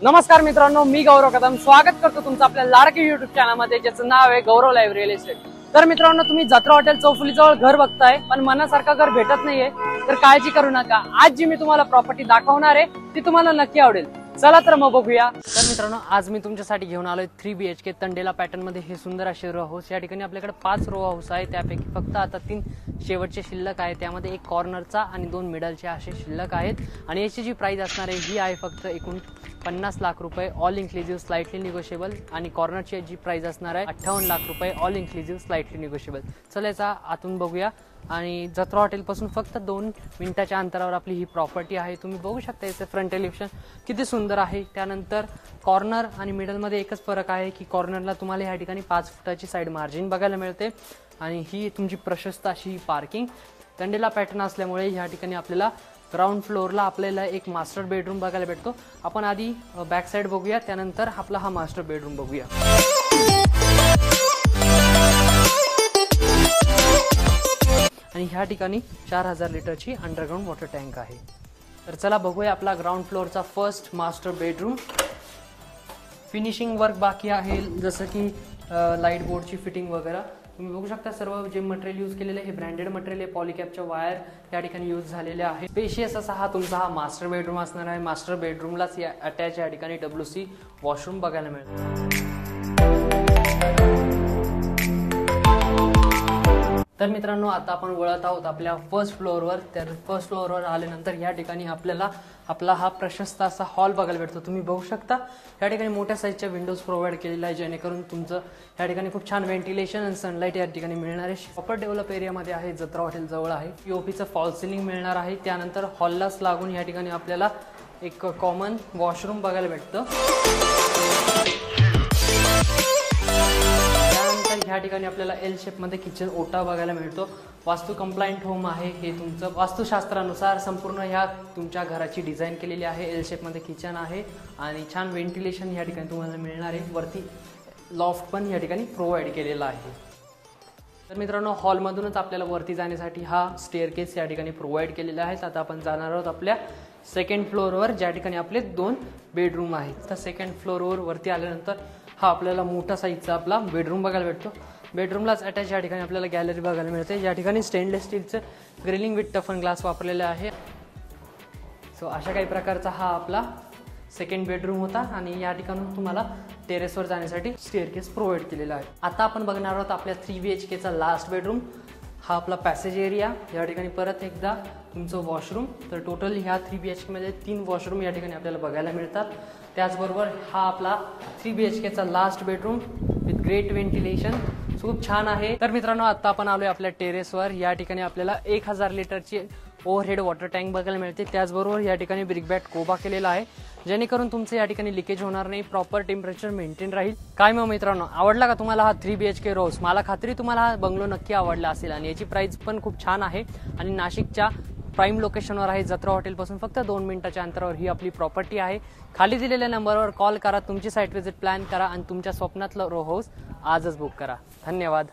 नमस्कार मित्रांनो, मी गौरव कदम स्वागत करतो तुमचं आपल्या लाडकी युट्यूब चॅनलमध्ये, ज्याचं नाव आहे गौरव लाईव्ह रिअल इस्टेट। तर मित्रांनो, तुम्ही जत्रा हॉटेल चौफुली जवळ घर बघताय, पण मनासारखं घर भेटत नाहीये, तर काळजी करू नका। आज जी मी तुम्हाला प्रॉपर्टी दाखवणार आहे ती तुम्हाला नक्की आवडेल। चला तर मग बघूया। तर मित्रांनो, आज मी तुमच्यासाठी घेऊन आलोय 3 BHK तंडेला पॅटर्न मध्ये हे सुंदर असे रो हाऊस। या ठिकाणी आपल्याकडे 5 रो हाऊस आहे, त्यापैकी फक्त आता 3 शेवटचे शिल्लक आहे। त्यामध्ये एक कॉर्नरचा आणि 2 मिडलचे असे शिल्लक आहेत। आणि याची जी प्राइस असणार आहे ही आहे फक्त एकूण 50 लाख रुपये, ऑल इन्क्लुसिव्ह स्लाइटली निगोशिएबल। आणि कॉर्नरची जी प्राइस असणार आहे 58 लाख रुपये, ऑल इन्क्लुसिव्ह स्लाइटली निगोशिएबल। चला याचा आतून बघूया। आणि जत्रा हॉटेल पासून फक्त 2 मिनिटाच्या अंतरावर आपली ही प्रॉपर्टी आहे। तुम्ही बघू शकता याचे फ्रंट एलिव्हेशन किती सुंदर आहे। त्यानंतर कॉर्नर आणि मिडल मध्ये एकच फरक आहे की कॉर्नरला तुम्हाला या ठिकाणी 5 फुटाची साइड मार्जिन बघायला मिळते। आणि ही तुमची प्रशस्त अशी पार्किंग तंडेला पॅटर्न असल्यामुळे या ठिकाणी आपल्याला ग्राउंड फ्लोअरला आपल्याला एक मास्टर बेडरूम बघायला भेटतो। आपण आधी बॅक साइड बघूया, त्यानंतर आपला हा मास्टर बेडरूम बघूया। आणि ह्या ठिकाणी 4000 लिटरची अंडरग्राउंड वॉटर टँक आहे। तर चला बघूया आपला ग्राउंड फ्लोअरचा first master bedroom. Finishing work बाकी आहे, जसं की लाईट बोर्डची फिटिंग वगैरे तुम्ही बघू शकता। सर्व जे मटेरियल यूज केलेले हे ब्रँडेड मटेरियल आहे। पॉलिकॅपच्या वायर या ठिकाणी यूज झालेल्या आहे। स्पेशियस असा हा तुमचा हा मास्टर बेडरूम असणार आहे। मास्टर बेडरूमलाच अटॅच या ठिकाणी WC वॉशरूम बघायला मिळतो। तर मित्रांनो, आता आपण वळत आहोत आपल्या फर्स्ट फ्लोअरवर। तर फर्स्ट फ्लोअरवर आल्यानंतर या ठिकाणी आपल्याला आपला हा प्रशस्त असा हॉल बघायला भेटतो। तुम्ही बघू शकता या ठिकाणी मोठ्या साईजच्या विंडोज प्रोव्हाइड केलेल्या आहे, जेणेकरून तुमचं या ठिकाणी खूप छान व्हेंटिलेशन आणि सनलाईट या ठिकाणी मिळणार आहे। प्रॉपर डेव्हलप एरियामध्ये आहे, जत्रा हॉटेल जवळ आहे। POPचं फॉल सिलिंग मिळणार आहे। त्यानंतर हॉललाच लागून या ठिकाणी आपल्याला एक कॉमन वॉशरूम बघायला भेटतं। ह्या ठिकाणी आपल्याला L शेप मध्ये किचन ओटा बघायला मिळतो। वास्तू कंप्लायंट होम आहे हे तुमचं। वास्तुशास्त्रानुसार संपूर्ण ह्या तुमच्या घराची डिझाईन केलेली आहे। L शेप मध्ये किचन आहे आणि छान व्हेंटिलेशन या ठिकाणी तुम्हाला मिळणार आहे। वरती लॉफ्ट पण या ठिकाणी प्रोव्हाइड केलेला आहे। तर मित्रांनो, हॉलमधूनच आपल्याला वरती जाण्यासाठी हा स्टेअरकेस या ठिकाणी प्रोव्हाइड केलेला आहे। आता आपण जाणार आहोत आपल्या सेकंड फ्लोअरवर, ज्या ठिकाणी आपले 2 बेडरूम आहेत। तर सेकंड फ्लोअरवर वरती आल्यानंतर हा आपल्याला मोठा साईजचा आपला बेडरूम बघायला भेटतो। बेडरूमलाच अटॅच या ठिकाणी आपल्याला गॅलरी बघायला मिळते। या ठिकाणी स्टेनलेस स्टीलचं ग्रिलिंग विथ टफन ग्लास वापरलेलं आहे। सो अशा काही प्रकारचा हा आपला सेकंड बेडरूम होता। आणि या ठिकाणी तुम्हाला टेरेसवर जाण्यासाठी स्टेअरकेस प्रोव्हाइड केलेला आहे। आता आपण बघणार आहोत आपल्या 3 BHKचा लास्ट बेडरूम। हा आपला पॅसेज एरिया, या ठिकाणी परत एकदा तुमचं वॉशरूम। तर टोटल ह्या 3 BHK मध्ये 3 वॉशरूम या ठिकाणी आपल्याला बघायला मिळतात। त्याचबरोबर हा आपला 3 BHKचा last bedroom with great ventilation, खूप छान आहे। तर मित्रांनो, आता आपण आलोय आपल्या टेरेसवर। या ठिकाणी आपल्याला 1000 लिटरची ओव्हरहेड वॉटर टँक बघायला मिळते। त्याचबरोबर या ठिकाणी ब्रिकबॅट कोबा केलेला आहे, जेणेकरून तुमचं या ठिकाणी लिकेज होणार नाही, प्रॉपर टेम्परेचर मेंटेन राहील। काय मग मित्रांनो, आवडला का तुम्हाला हा 3 BHK रोज? मला खात्री तुम्हाला हा बंगलो नक्की आवडला असेल। आणि याची प्राइस पण खूप छान आहे आणि नाशिकच्या प्राईम लोकेशनवर आहे। जत्रा हॉटेल पासून फक्त 2 मिनिटाच्या अंतरावर ही आपली प्रॉपर्टी आहे। खाली दिलेल्या नंबरवर कॉल करा, तुमची साईट व्हिजिट प्लॅन करा आणि तुमच्या स्वप्नातलं रो हाऊस आजच बुक करा। धन्यवाद।